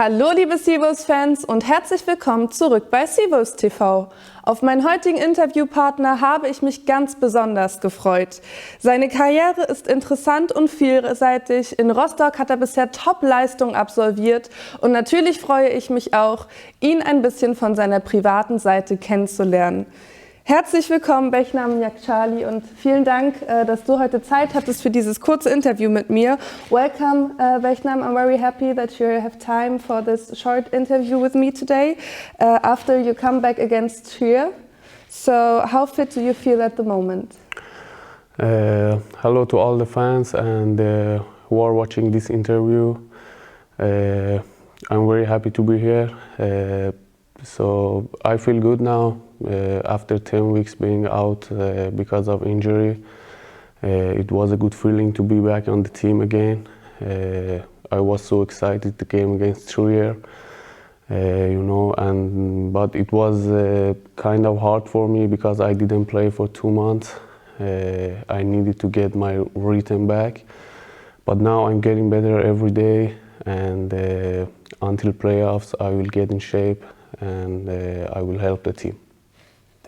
Hallo liebe Seawolves-Fans und herzlich willkommen zurück bei Seawolves TV. Auf meinen heutigen Interviewpartner habe ich mich ganz besonders gefreut. Seine Karriere ist interessant und vielseitig. In Rostock hat er bisher Top-Leistungen absolviert und natürlich freue ich mich auch, ihn ein bisschen von seiner privaten Seite kennenzulernen. Herzlich willkommen, Behnam Yakhchali, und vielen Dank, dass du heute Zeit hattest für dieses kurze Interview mit mir. Welcome, Behnam. I'm very happy that you have time for this short interview with me today after you come back against Trier. So, how fit do you feel at the moment? Hello to all the fans and who are watching this interview. I'm very happy to be here. So I feel good now after 10 weeks being out because of injury. It was a good feeling to be back on the team again. I was so excited the game against Trier, but it was kind of hard for me because I didn't play for 2 months. I needed to get my rhythm back, but now I'm getting better every day, and until playoffs I will get in shape and I will help the team.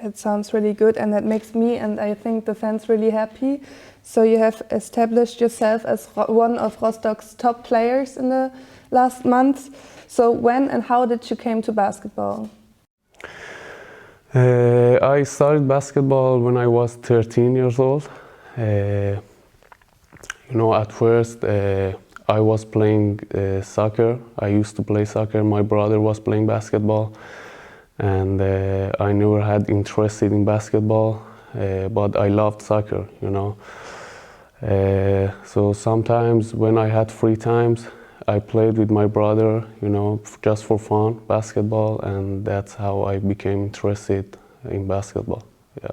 That sounds really good, and that makes me and I think the fans really happy. So you have established yourself as one of Rostock's top players in the last month. So when and how did you came to basketball? I started basketball when I was 13 years old. At first I was playing soccer. I used to play soccer. My brother was playing basketball, and I never had interested in basketball, but I loved soccer, So sometimes when I had free times, I played with my brother, just for fun, basketball, and that's how I became interested in basketball. Yeah.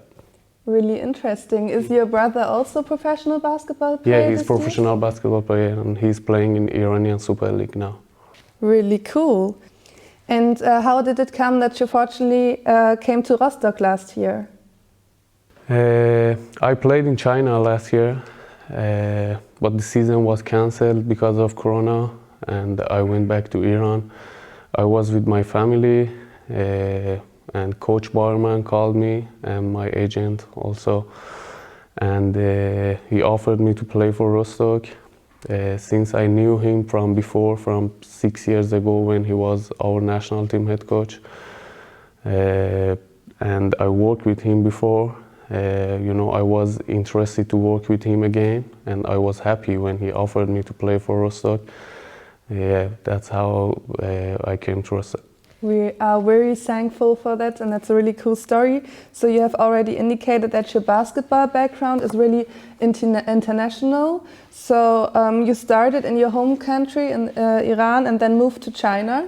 Really interesting. Is your brother also a professional basketball player? Yeah, he's a professional basketball player, and he's playing in Iranian Super League now. Really cool. And how did it come that you fortunately came to Rostock last year? I played in China last year, but the season was cancelled because of Corona, and I went back to Iran. I was with my family, and Coach Barman called me, and my agent also, and he offered me to play for Rostock. Since I knew him from before, from 6 years ago when he was our national team head coach, and I worked with him before, I was interested to work with him again, and I was happy when he offered me to play for Rostock. Yeah, that's how I came to Rostock. We are very thankful for that, and that's a really cool story. So you have already indicated that your basketball background is really international. So you started in your home country in Iran and then moved to China.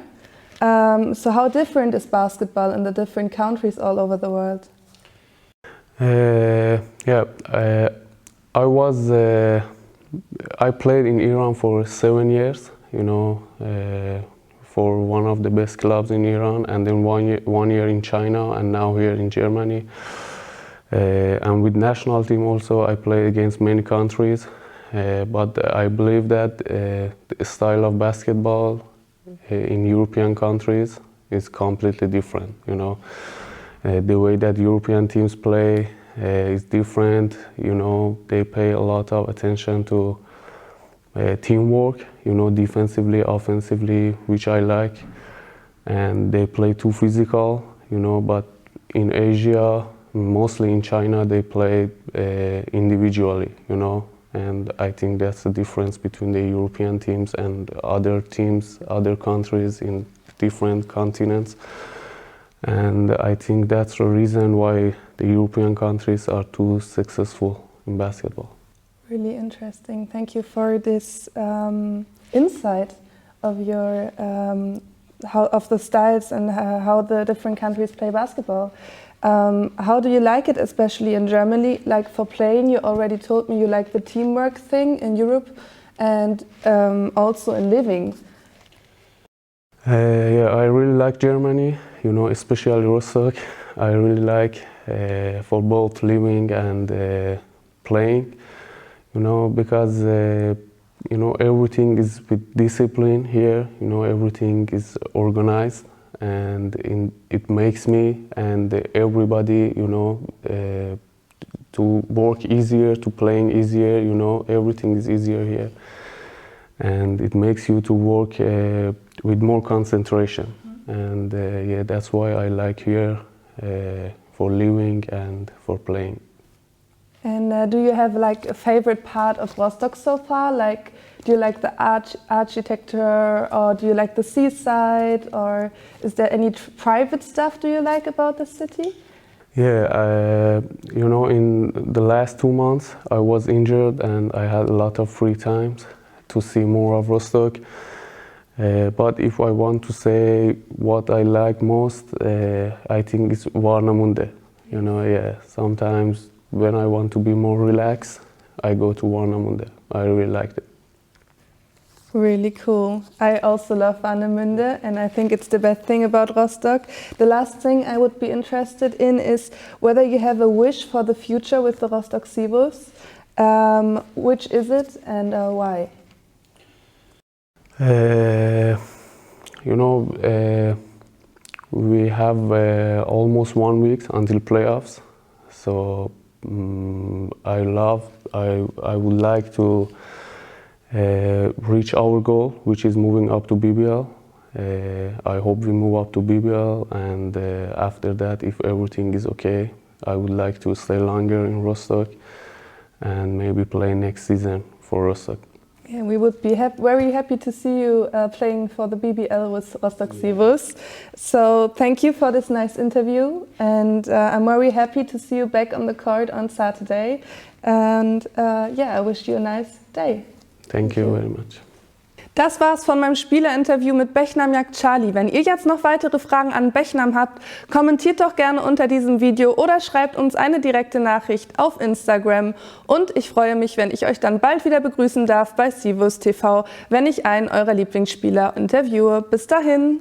So how different is basketball in the different countries all over the world? I played in Iran for 7 years, for one of the best clubs in Iran, and then 1 year in China, and now here in Germany. And with national team also, I played against many countries, but I believe that the style of basketball in European countries is completely different. The way that European teams play is different. They pay a lot of attention to teamwork, defensively, offensively, which I like, and they play too physical, but in Asia, mostly in China, they play individually, and I think that's the difference between the European teams and other teams, other countries in different continents, and I think that's the reason why the European countries are too successful in basketball. Really interesting. Thank you for this insight of your of the styles and how the different countries play basketball. How do you like it, especially in Germany? Like for playing, you already told me you like the teamwork thing in Europe, and also in living. Yeah, I really like Germany. Especially Rostock. I really like for both living and playing. Because you know, everything is with discipline here. You know, everything is organized, and it makes me and everybody, you know, to work easier, to playing easier. You know, everything is easier here, and it makes you to work with more concentration. And yeah, that's why I like here for living and for playing. And do you have like a favorite part of Rostock so far? Like, do you like the architecture, or do you like the seaside, or is there any private stuff do you like about the city? Yeah, you know, in the last 2 months I was injured and I had a lot of free times to see more of Rostock. But if I want to say what I like most, I think it's Warnemünde. You know, yeah, sometimes when I want to be more relaxed, I go to Warnemünde. I really liked it. Really cool. I also love Warnemünde, and I think it's the best thing about Rostock. The last thing I would be interested in is whether you have a wish for the future with the ROSTOCK SEAWOLVES. Which is it, and why? You know, we have almost 1 week until playoffs, so I would like to reach our goal, which is moving up to BBL. I hope we move up to BBL, and after that, if everything is okay, I would like to stay longer in Rostock and maybe play next season for Rostock. Yeah, we would be very happy to see you playing for the BBL with ROSTOCK SEAWOLVES. So thank you for this nice interview, and I'm very happy to see you back on the court on Saturday. And yeah, I wish you a nice day. Thank you very much. Das war's von meinem Spielerinterview mit Behnam Yakhchali. Wenn ihr jetzt noch weitere Fragen an Behnam habt, kommentiert doch gerne unter diesem Video oder schreibt uns eine direkte Nachricht auf Instagram. Und ich freue mich, wenn ich euch dann bald wieder begrüßen darf bei SEAWOLVES TV, wenn ich einen eurer Lieblingsspieler interviewe. Bis dahin!